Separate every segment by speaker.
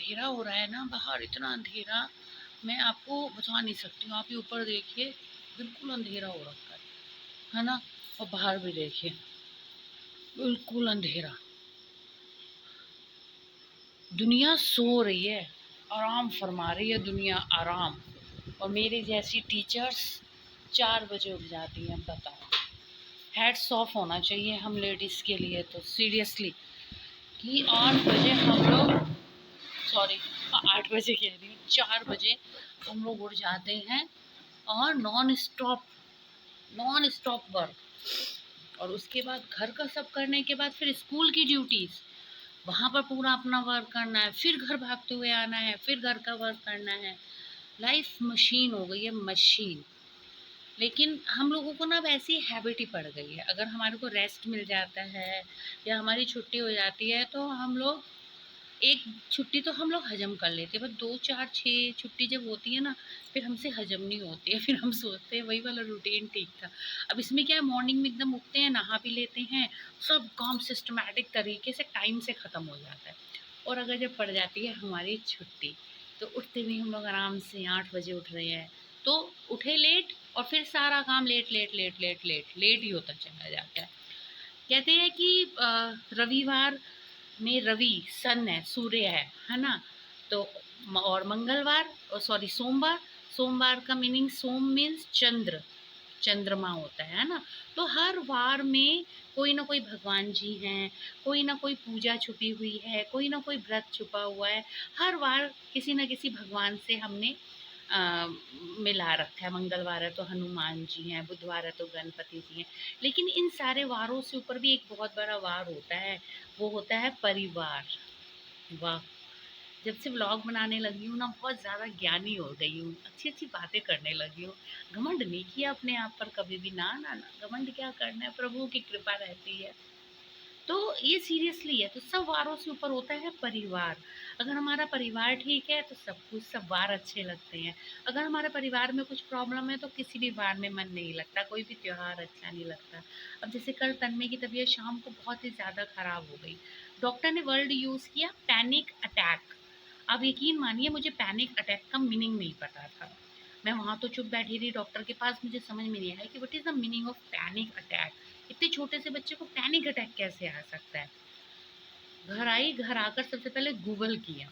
Speaker 1: अंधेरा हो रहा है ना बाहर, इतना अंधेरा मैं आपको बता नहीं सकती हूँ। आप ये ऊपर देखिए, बिल्कुल अंधेरा हो रखा है ना। और बाहर भी देखिए, बिल्कुल अंधेरा। दुनिया सो रही है, आराम फरमा रही है दुनिया, आराम। और मेरे जैसी टीचर्स 4 बजे उठ जाती हैं, बताओ। हेड्स ऑफ होना चाहिए हम लेडीज़ के लिए तो सीरियसली, कि 8 बजे हम लोग, सॉरी 8 बजे कह रही हूँ, 4 बजे हम लोग उठ जाते हैं। और नॉन स्टॉप वर्क। और उसके बाद घर का सब करने के बाद फिर स्कूल की ड्यूटीज़, वहाँ पर पूरा अपना वर्क करना है, फिर घर भागते हुए आना है, फिर घर का वर्क करना है। लाइफ मशीन हो गई है, मशीन। लेकिन हम लोगों को ना अब ऐसी हैबिट ही पड़ गई है, अगर हमारे को रेस्ट मिल जाता है या हमारी छुट्टी हो जाती है तो हम लोग एक छुट्टी तो हम लोग हजम कर लेते हैं, बट 2 4 6 छुट्टी जब होती है ना, फिर हमसे हजम नहीं होती है। फिर हम सोचते हैं वही वाला रूटीन ठीक था। अब इसमें क्या है, मॉर्निंग में एकदम उठते हैं, नहा भी लेते हैं, सब काम सिस्टमैटिक तरीके से टाइम से ख़त्म हो जाता है। और अगर जब पड़ जाती है हमारी छुट्टी, तो उठते भी हम लोग आराम से 8 बजे उठ रहे हैं, तो उठे लेट और फिर सारा काम late late late late late late ही होता चला जाता है। कहते हैं कि रविवार में रवि सन है, सूर्य है ना। तो और मंगलवार, सॉरी सोमवार, सोमवार का मीनिंग सोम मीन्स चंद्र, चंद्रमा होता है ना। तो हर वार में कोई ना कोई भगवान जी हैं, कोई ना कोई पूजा छुपी हुई है, कोई ना कोई व्रत छुपा हुआ है। हर वार किसी ना किसी भगवान से हमने अ, मिला रखा है। मंगलवार है तो हनुमान जी हैं, बुधवार है तो गणपति जी हैं। लेकिन इन सारे वारों से ऊपर भी एक बहुत बड़ा वार होता है, वो होता है परिवार। वाह! जब से व्लॉग बनाने लगी हूँ ना, बहुत ज़्यादा ज्ञानी हो गई हूँ, अच्छी-अच्छी बातें करने लगी हूँ। घमंड नहीं किया अपने आप पर कभी भी, ना, ना, ना, घमंड क्या करना है, प्रभु की कृपा रहती है। तो ये सीरियसली है, तो सब वारों से ऊपर होता है परिवार। अगर हमारा परिवार ठीक है तो सब कुछ, सब वार अच्छे लगते हैं। अगर हमारे परिवार में कुछ प्रॉब्लम है तो किसी भी वार में मन नहीं लगता, कोई भी त्योहार अच्छा नहीं लगता। अब जैसे कल तन्मय की तबीयत शाम को बहुत ही ज़्यादा ख़राब हो गई। डॉक्टर ने वर्ड यूज़ किया पैनिक अटैक। आप यकीन मानिए, मुझे पैनिक अटैक का मीनिंग नहीं पता था। मैं वहाँ तो चुप बैठी रही डॉक्टर के पास, मुझे समझ में नहीं आया कि what is the meaning of panic attack. इतने छोटे से बच्चे को पैनिक अटैक कैसे आ सकता है। घर आई, घर आकर सबसे पहले गूगल किया।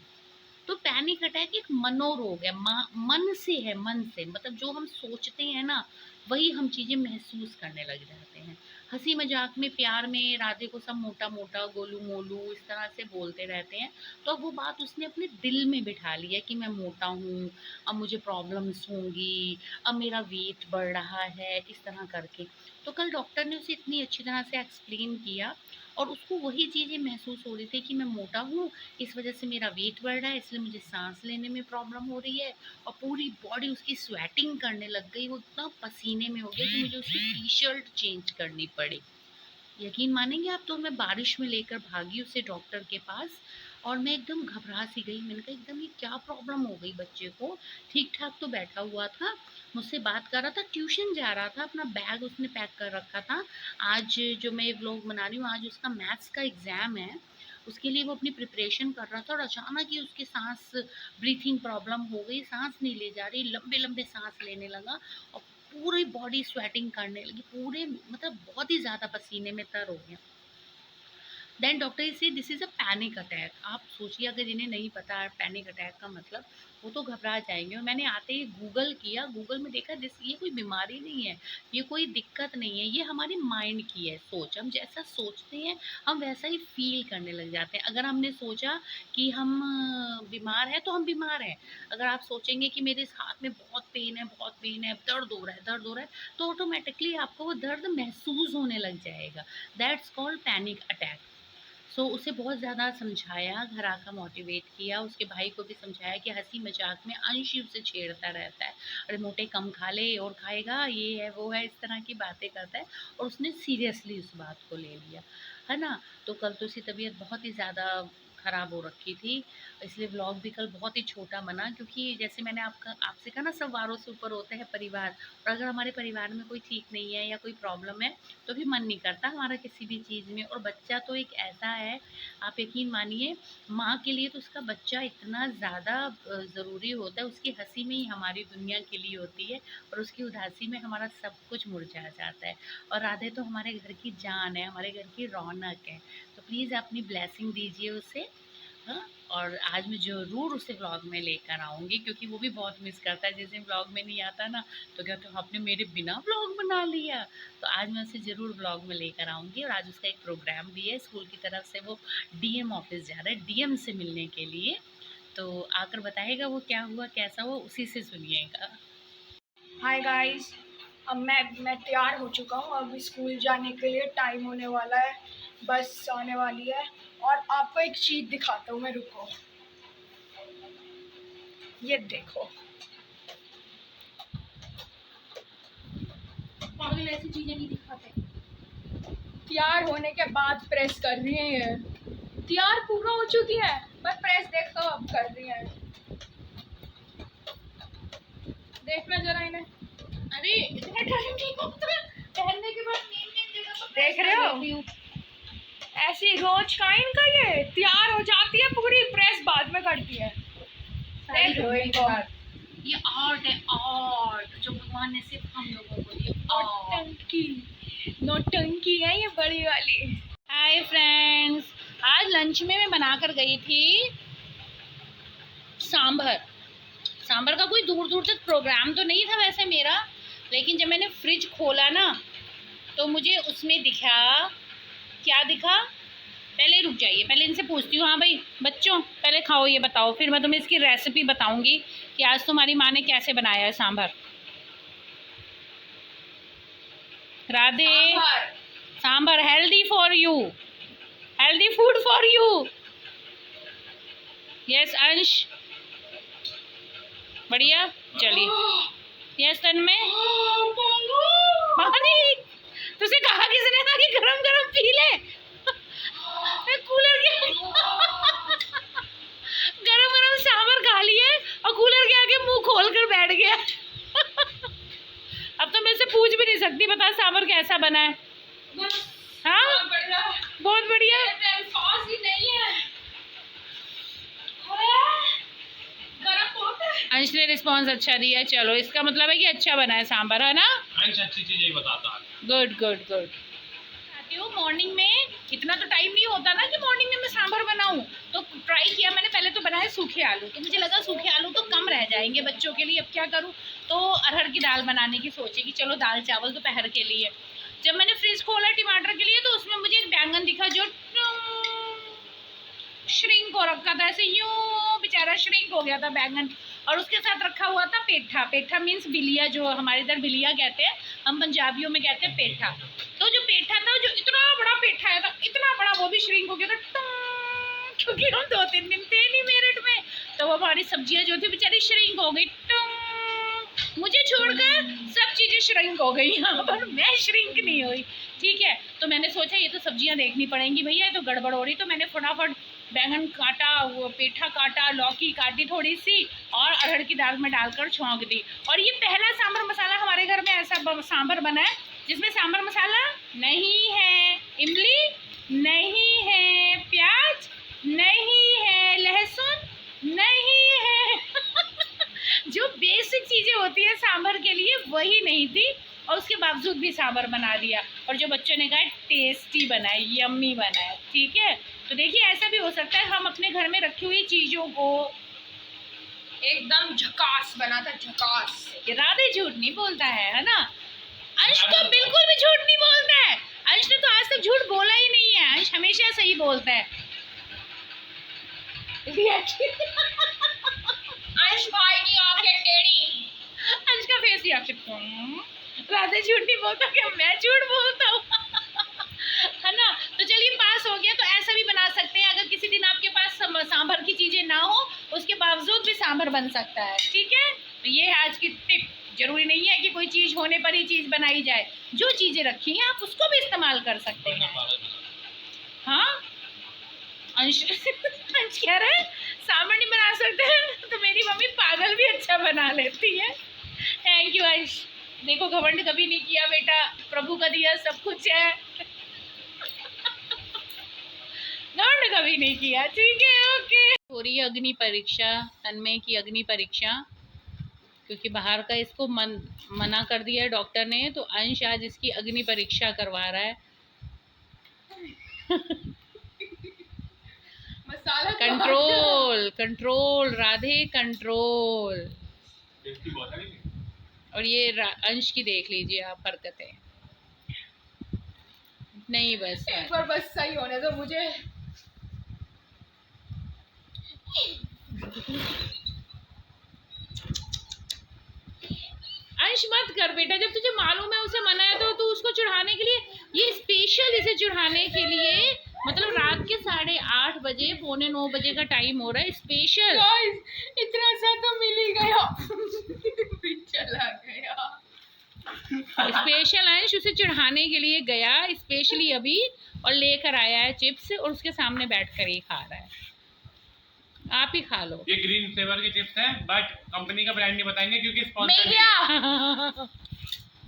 Speaker 1: तो पैनिक अटैक एक मनोरोग है, मन से है, मन से मतलब जो हम सोचते हैं ना, वही हम चीज़ें महसूस करने लग जाते हैं। हंसी मजाक में, प्यार में राधे को सब मोटा मोटा, गोलू मोलू इस तरह से बोलते रहते हैं। तो अब वो बात उसने अपने दिल में बिठा ली है कि मैं मोटा हूँ, अब मुझे प्रॉब्लम्स होंगी, अब मेरा वेट बढ़ रहा है, इस तरह करके। तो कल डॉक्टर ने उसे इतनी अच्छी तरह से एक्सप्लेन किया, और उसको वही चीज़ें महसूस हो रही थी कि मैं मोटा हूँ, इस वजह से मेरा वेट बढ़ रहा है, इसलिए मुझे सांस लेने में प्रॉब्लम हो रही है। और पूरी बॉडी उसकी स्वेटिंग करने लग गई, वो इतना पसीने में हो गया कि मुझे उसकी टी शर्ट चेंज करनी पड़ी। यकीन मानेंगे आप, तो मैं बारिश में लेकर भागी उसे डॉक्टर के पास। और मैं एकदम घबरा सी गई, मैंने कहा एकदम ये क्या प्रॉब्लम हो गई बच्चे को। ठीक ठाक तो बैठा हुआ था, मुझसे बात कर रहा था, ट्यूशन जा रहा था, अपना बैग उसने पैक कर रखा था। आज जो मैं ये व्लॉग बना रही हूँ, आज उसका मैथ्स का एग्ज़ाम है, उसके लिए वो अपनी प्रिपरेशन कर रहा था। और अचानक ही उसकी सांस, ब्रीथिंग प्रॉब्लम हो गई, सांस नहीं ले जा रही, लंबे लंबे सांस लेने लगा। और पूरी बॉडी स्वेटिंग करने लगी, पूरे मतलब बहुत ही ज़्यादा पसीने में तर हो गया। देन डॉक्टर से this is a panic attack. आप सोचिए, अगर इन्हें नहीं पता है पैनिक अटैक का मतलब, वो तो घबरा जाएंगे। और मैंने आते ही गूगल किया, गूगल में देखा दिस, ये कोई बीमारी नहीं है, ये कोई दिक्कत नहीं है, ये हमारे माइंड की है सोच। हम जैसा सोचते हैं हम वैसा ही फील करने लग जाते हैं। अगर हमने सोचा कि हम बीमार हैं तो हम बीमार हैं। अगर आप सोचेंगे कि मेरे इस हाथ में बहुत पेन है, दर्द हो रहा है, दर्द हो रहा है, तो ऑटोमेटिकली आपको वो दर्द महसूस होने लग जाएगा। That's called panic attack. उसे बहुत ज़्यादा समझाया, घर आकर मोटिवेट किया, उसके भाई को भी समझाया कि हँसी मज़ाक में अंश ही उसे छेड़ता रहता है। अरे मोटे कम खा ले और खाएगा, ये है, वो है, इस तरह की बातें करता है। और उसने सीरियसली उस बात को ले लिया, है ना? तो कल तो उसकी तबीयत बहुत ही ज़्यादा ख़राब हो रखी थी, इसलिए व्लॉग भी कल बहुत ही छोटा बना, क्योंकि जैसे मैंने आपसे कहा ना, सब वारों से ऊपर होते हैं परिवार, और अगर हमारे परिवार में कोई ठीक नहीं है या कोई प्रॉब्लम है तो भी मन नहीं करता हमारा किसी भी चीज़ में। और बच्चा तो एक ऐसा है, आप यकीन मानिए, माँ के लिए तो उसका बच्चा इतना ज़्यादा ज़रूरी होता है, उसकी हंसी में ही हमारी दुनिया खिली होती है और उसकी उदासी में हमारा सब कुछ मुरझा जाता है। और राधे तो हमारे घर की जान है, हमारे घर की रौनक है, तो प्लीज़ अपनी ब्लेसिंग दीजिए उसे। हाँ, और आज मैं ज़रूर उसे व्लॉग में लेकर आऊँगी, क्योंकि वो भी बहुत मिस करता है। जिस दिन व्लॉग में नहीं आता ना तो कहते हो आपने मेरे बिना व्लॉग बना लिया। तो आज मैं उसे ज़रूर व्लॉग में लेकर आऊँगी, और आज उसका एक प्रोग्राम भी है स्कूल की तरफ से, वो डीएम ऑफिस जा रहा है डीएम से मिलने के लिए। तो आकर बताएगा वो क्या हुआ कैसा हुआ, उसी से सुनिएगा।
Speaker 2: हाय गाइस, अब मैं तैयार हो चुका हूँ। अब स्कूल जाने के लिए टाइम होने वाला है, बस आने वाली है। और आपको एक चीज़ दिखाता हूँ मैं, रुको, ये देखो।
Speaker 1: पागल ऐसी चीज़ें नहीं दिखाते।
Speaker 2: तैयार होने के बाद प्रेस कर रही है, तैयार पूरा हो चुकी है पर प्रेस देखो अब कर रही है। देखना जरा इन्हें।
Speaker 1: अरे इतना टाइम नहीं होता पहनने के बाद, मेन जगह पर
Speaker 2: देख रहे हो, ऐसी रोज का इनका, ये तैयार हो जाती है पूरी, प्रेस बाद में करती है। देख लो इनको,
Speaker 1: ये आर्ट है, आर्ट जो भगवान ने सिर्फ हम लोगों को दिया।
Speaker 2: नौटंकी है ये बड़ी वाली।
Speaker 1: हाय फ्रेंड्स, आज लंच में मैं बनाकर गई थी सांभर। सांभर का कोई दूर दूर तक प्रोग्राम तो नहीं था वैसे मेरा, लेकिन जब मैंने फ्रिज खोला ना तो मुझे उसमें दिखा, क्या दिखा, पहले रुक जाइए, पहले इनसे पूछती हूँ। हाँ भाई बच्चों, पहले खाओ, ये बताओ, फिर मैं तुम्हें इसकी रेसिपी बताऊंगी कि आज तुम्हारी माँ ने कैसे बनाया है sambar. Radhe, sambar healthy for you, healthy food for you. Yes अंश, बढ़िया, चलिए। यस तन्मय, पानी तुझे कहा किसने था कि गरम गरम पी ले? कूलर के गरम गरम सांभर खा लिए और कूलर के आगे मुंह खोल कर बैठ गया। अब तो मैं से पूछ भी नहीं सकती, बता सांभर कैसा बना है। हाँ बहुत बढ़िया। अंश ने रिस्पॉन्स अच्छा दिया, चलो इसका मतलब है कि अच्छा बना है सांभर, है ना?
Speaker 3: अंश अच्छी चीजें बताता है।
Speaker 1: Good good good. आती हूँ मॉर्निंग में, इतना तो टाइम नहीं होता ना कि मॉर्निंग में मैं सांभर बनाऊँ, तो ट्राई किया मैंने। पहले तो बनाए सूखे आलू, तो मुझे लगा सूखे आलू तो कम रह जाएंगे बच्चों के लिए, अब क्या करूँ, तो अरहर की दाल बनाने की सोची कि चलो दाल चावल दोपहर के लिए। जब मैंने फ्रिज खोला टमाटर के लिए तो उसमें मुझे एक बैंगन दिखा जो श्रिंक हो रखा था, ऐसे यूं बेचारा श्रिंक हो गया था बैंगन। और उसके साथ रखा हुआ था पेठा, पेठा मीन्स बिलिया, जो हमारे इधर बिलिया कहते हैं, हम पंजाबियों में कहते हैं पेठा। तो जो पेठा था, जो इतना बड़ा पेठा है था, इतना बड़ा, वो भी श्रिंक हो गया था, क्योंकि हम 2-3 दिन थे नहीं मेरठ में, तो वो हमारी सब्जियां जो थी बेचारी श्रिंक हो गई। मुझे छोड़कर सब चीज़ें श्रिंक हो गई, यहाँ पर मैं श्रिंक नहीं हुई। ठीक है, तो मैंने सोचा ये तो सब्जियां देखनी पड़ेंगी भैया, ये तो गड़बड़ हो रही। तो मैंने फटाफट बैंगन काटा, वो पेठा काटा, लौकी काटी थोड़ी सी, और अरहर की दाल में डालकर छौंक दी। और ये पहला सांभर मसाला हमारे घर में ऐसा सांभर बना है जिसमें सांभर मसाला नहीं है, इमली नहीं है, प्याज नहीं है, लहसुन नहीं है। जो बेसिक चीज़ें होती है सांभर के लिए वही नहीं थी, और उसके बावजूद भी सांभर बना दिया। और जो बच्चों ने कहा टेस्टी बना है, यम्मी बना है। ठीक है, तो देखिए ऐसा भी हो सकता है, हम अपने घर में रखी हुई चीज़ों को
Speaker 2: एकदम झकास बना था, झकास।
Speaker 1: राधे झूठ नहीं बोलता है ना? अंश तो बिल्कुल भी झूठ नहीं बोलता है, अंश ने तो आज तक झूठ बोला ही नहीं है, अंश हमेशा सही बोलता है।
Speaker 2: अंश भाई की आंखें टेढ़ी,
Speaker 1: अंश का फेस रिएक्शन, राधे झूठ नहीं बोलता, क्या मैं झूठ बोलता हूँ? है ना? तो चलिए पास हो गया। तो ऐसा भी बना सकते हैं, अगर किसी दिन आपके पास सांभर की चीज़ें ना हो, उसके बावजूद भी सांभर बन सकता है। ठीक है, तो ये है आज की टिप। जरूरी नहीं है कि कोई चीज़ होने पर ही चीज़ बनाई जाए, जो चीज़ें रखी हैं आप उसको भी इस्तेमाल कर सकते हैं। हाँ, अंश अंश कह रहे हैं सांभर नहीं बना सकते तो मेरी मम्मी पागल भी अच्छा बना लेती है। थैंक यू अंश। देखो घमंड कभी नहीं किया बेटा, प्रभु का दिया सब कुछ है। घमंड कभी नहीं किया, ठीक है ओके। हो रही है अग्नि परीक्षा, तन्मय की अग्नि परीक्षा, क्योंकि बाहर का इसको मना कर दिया है डॉक्टर ने, तो अंश आज इसकी अग्नि परीक्षा करवा रहा है।
Speaker 2: मसाला
Speaker 1: कंट्रोल कंट्रोल राधे कंट्रोल। और ये अंश की देख लीजिए आप हरकतें, नहीं बस
Speaker 2: एक बार बस सही होने दो मुझे।
Speaker 1: अंश मत कर बेटा, जब तुझे मालूम है उसे मना है तो तू उसको चढ़ाने के लिए, ये स्पेशल इसे चढ़ाने के लिए, मतलब रात के 8:30 बजे 8:45 बजे का टाइम हो रहा है स्पेशल।
Speaker 2: इतना सा तो मिल ही गया। चला गया
Speaker 1: स्पेशल अंश उसे चढ़ाने के लिए गया स्पेशली अभी, और लेकर आया है चिप्स, और उसके सामने बैठकर ही खा रहा है। आप ही खा लो।
Speaker 3: ये ग्रीन फ्लेवर की चिप्स है, बट कंपनी का ब्रांड नहीं बताएंगे क्योंकि स्पॉन्सर
Speaker 2: गया।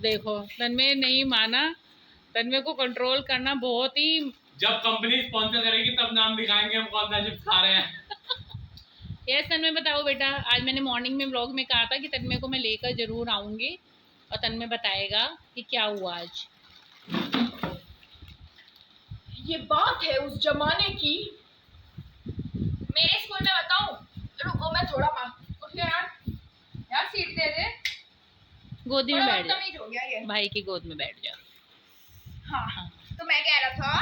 Speaker 1: देखो तन्मय नहीं माना, तन्मय को कंट्रोल करना बहुत ही,
Speaker 3: जब कंपनी स्पॉन्सर करेगी तब नाम दिखाएंगे हम कौन सा चिप्स खा रहे हैं।
Speaker 1: यस तन्मय बताओ बेटा, आज मैंने मॉर्निंग में व्लॉग में कहा था कि तन्मय को मैं लेकर जरूर आऊंगी और तन्मय बताएगा कि क्या हुआ आज।
Speaker 2: ये बात है उस जमाने की। मेरे स्कूल में बताऊं, रुको मैं थोड़ा उठ गया यार सीट दे दे।
Speaker 1: गोदी में बैठ
Speaker 2: बदतमीज हो गया ये।
Speaker 1: जा, भाई की गोद में बैठ जा।
Speaker 2: हाँ तो मैं कह रहा था,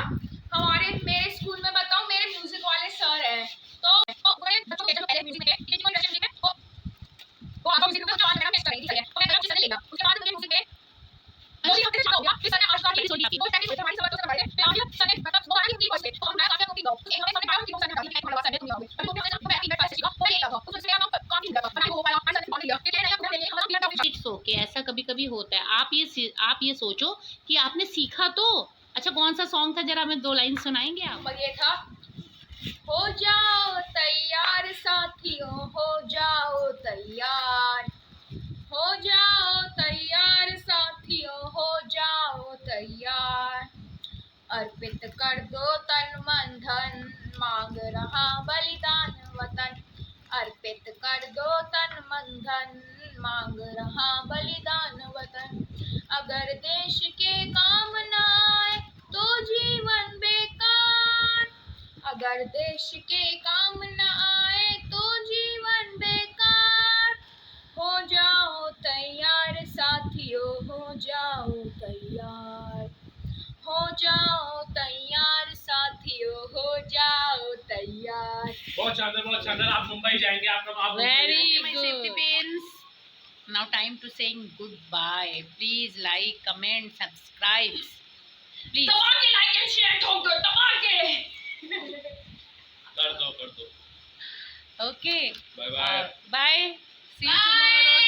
Speaker 2: मेरे स्कूल में बताऊं, मेरे म्यूजिक वाले सर हैं, तो बच्चों के पहले म्यूजिक है, ये कौन म्यूजिक है, वो आपको म्यूजिक में जो आज मेरा टेस्ट कर रही थी, तो मैं किसी ने लेगा, उसके बाद मुझे म्यूजिक में मोदी का टेस्ट हो गया, फिर सर ने आशा की सोनी की, वो प्रैक्टिस हमारी सब बच्चों से करवाए थे, फिर आगे सर ने मतलब वो आगे की वॉइस पे, तो मैं काफी कॉपी गाऊं, एक हमें सर ने कहा कि वो सर ने कहा कि मैं सर ने तुम गाओगे, तो मैं मैं फीडबैक पास सीखा, वो ये लगा, उससे मेरा नाम काम नहीं लगा, मैं वो पाया, सर ने बोल दिया, कि नहीं हम नहीं हम क्लियर टॉपिक।
Speaker 1: इट्स ओके, ऐसा कभी कभी होता है। आप ये सोचो कि आपने सीखा तो। अच्छा कौन सा सॉन्ग था, जरा हमें 2 लाइन सुनाएंगे आप?
Speaker 2: ये था, हो जाओ तैयार साथियों, हो जाओ तैयार, हो जाओ तैयार साथियों, हो जाओ तैयार, अर्पित कर दो तन मन धन, मांग रहा बलिदान वतन, अर्पित कर दो तन मन धन, मांग रहा बलिदान वतन, अगर देश के काम न आए तो जीवन बेकार, अगर देश के काम न आए तो जीवन बेकार, हो जाओ तैयार साथियों, हो जाओ तैयार, हो जाओ तैयार साथियों, हो जाओ तैयार।
Speaker 3: बहुत शानदार। आप मुंबई जाएंगे, आपका
Speaker 1: very good. Now time to saying goodbye. Please like, comment, subscribe. Please.
Speaker 2: दबा के लाइक एंड शेयर ठोक दो, दबा के।
Speaker 3: कर दो।
Speaker 1: Okay.
Speaker 3: Bye bye.
Speaker 1: Bye. See you tomorrow.